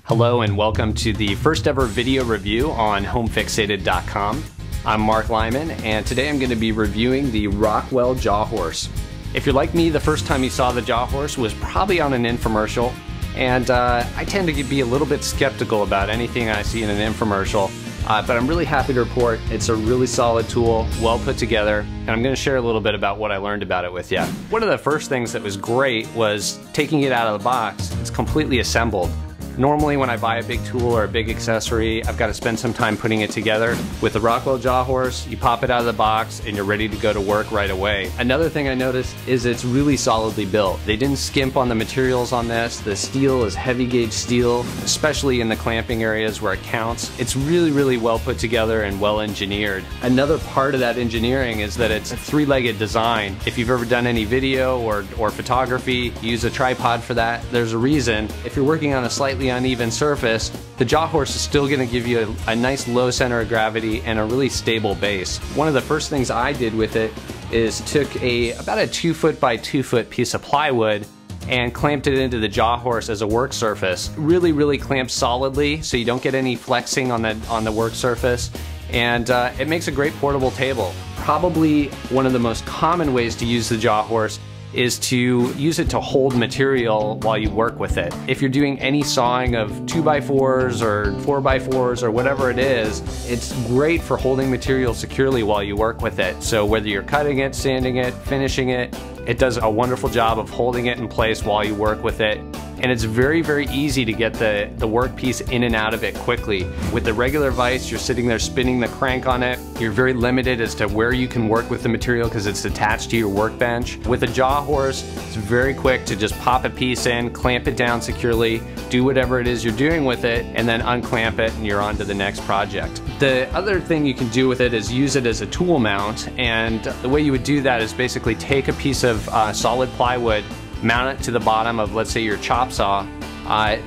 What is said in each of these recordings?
Hello and welcome to the first ever video review on homefixated.com. I'm Mark Lyman and today I'm going to be reviewing the Rockwell Jawhorse. If you're like me, the first time you saw the Jawhorse was probably on an infomercial, and I tend to be a little bit skeptical about anything I see in an infomercial, but I'm really happy to report it's a really solid tool, well put together, and I'm going to share a little bit about what I learned about it with you. One of the first things that was great was taking it out of the box. It's completely assembled. Normally when I buy a big tool or a big accessory, I've got to spend some time putting it together. With the Rockwell Jawhorse, you pop it out of the box and you're ready to go to work right away. Another thing I noticed is it's really solidly built. They didn't skimp on the materials on this. The steel is heavy gauge steel, especially in the clamping areas where it counts. It's really well put together and well engineered. Another part of that engineering is that it's a three-legged design. If you've ever done any video or photography, use a tripod for that. There's a reason. If you're working on a slightly uneven surface, the Jawhorse is still going to give you a nice low center of gravity and a really stable base. One of the first things I did with it is took about a 2 foot by 2 foot piece of plywood and clamped it into the Jawhorse as a work surface. Really clamped solidly so you don't get any flexing on the work surface, and it makes a great portable table. Probably one of the most common ways to use the Jawhorse is to use it to hold material while you work with it. If you're doing any sawing of 2x4s or 4x4s or whatever it is, it's great for holding material securely while you work with it. So whether you're cutting it, sanding it, finishing it, it does a wonderful job of holding it in place while you work with it. And it's very easy to get the workpiece in and out of it quickly. With the regular vise, you're sitting there spinning the crank on it. You're very limited as to where you can work with the material because it's attached to your workbench. With a Jawhorse, it's very quick to just pop a piece in, clamp it down securely, do whatever it is you're doing with it, and then unclamp it and you're on to the next project. The other thing you can do with it is use it as a tool mount, and the way you would do that is basically take a piece of solid plywood, mount it to the bottom of, let's say, your chop saw.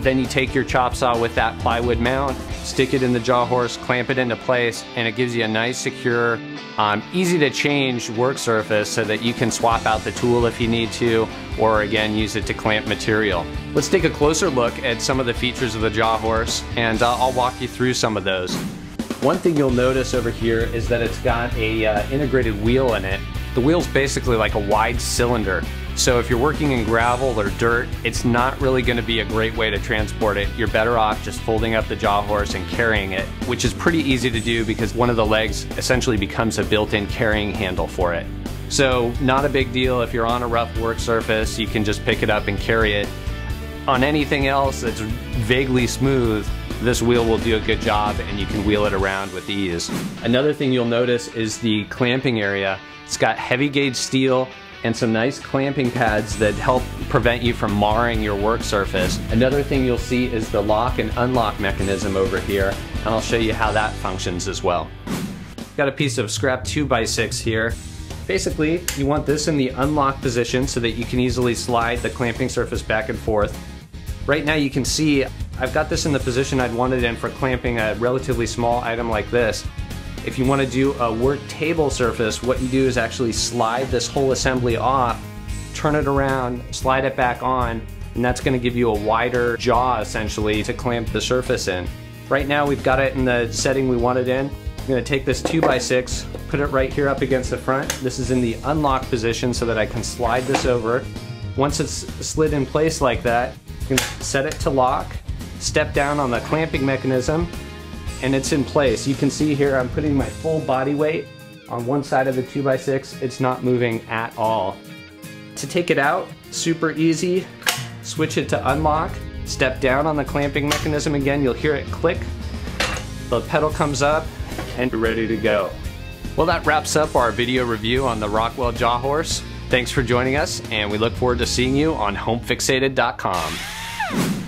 Then you take your chop saw with that plywood mount, stick it in the Jawhorse, clamp it into place, and it gives you a nice, secure, easy to change work surface so that you can swap out the tool if you need to, or again, use it to clamp material. Let's take a closer look at some of the features of the Jawhorse, and I'll walk you through some of those. One thing you'll notice over here is that it's got a integrated wheel in it. The wheel's basically like a wide cylinder. So if you're working in gravel or dirt, it's not really going to be a great way to transport it. You're better off just folding up the Jawhorse and carrying it, which is pretty easy to do because one of the legs essentially becomes a built-in carrying handle for it. So not a big deal. If you're on a rough work surface, you can just pick it up and carry it. On anything else that's vaguely smooth, this wheel will do a good job and you can wheel it around with ease. Another thing you'll notice is the clamping area. It's got heavy gauge steel and some nice clamping pads that help prevent you from marring your work surface. Another thing you'll see is the lock and unlock mechanism over here, and I'll show you how that functions as well. Got a piece of scrap 2x6 here. Basically, you want this in the unlock position so that you can easily slide the clamping surface back and forth. Right now you can see I've got this in the position I'd want it in for clamping a relatively small item like this. If you want to do a work table surface, what you do is actually slide this whole assembly off, turn it around, slide it back on, and that's going to give you a wider jaw essentially to clamp the surface in. Right now we've got it in the setting we want it in. I'm going to take this 2x6, put it right here up against the front. This is in the unlock position so that I can slide this over. Once it's slid in place like that, I'm going to set it to lock, step down on the clamping mechanism, and it's in place. You can see here I'm putting my full body weight on one side of the 2x6. It's not moving at all. To take it out, super easy. Switch it to unlock, step down on the clamping mechanism again, you'll hear it click. The pedal comes up and you're ready to go. Well, that wraps up our video review on the Rockwell Jawhorse. Thanks for joining us, and we look forward to seeing you on homefixated.com.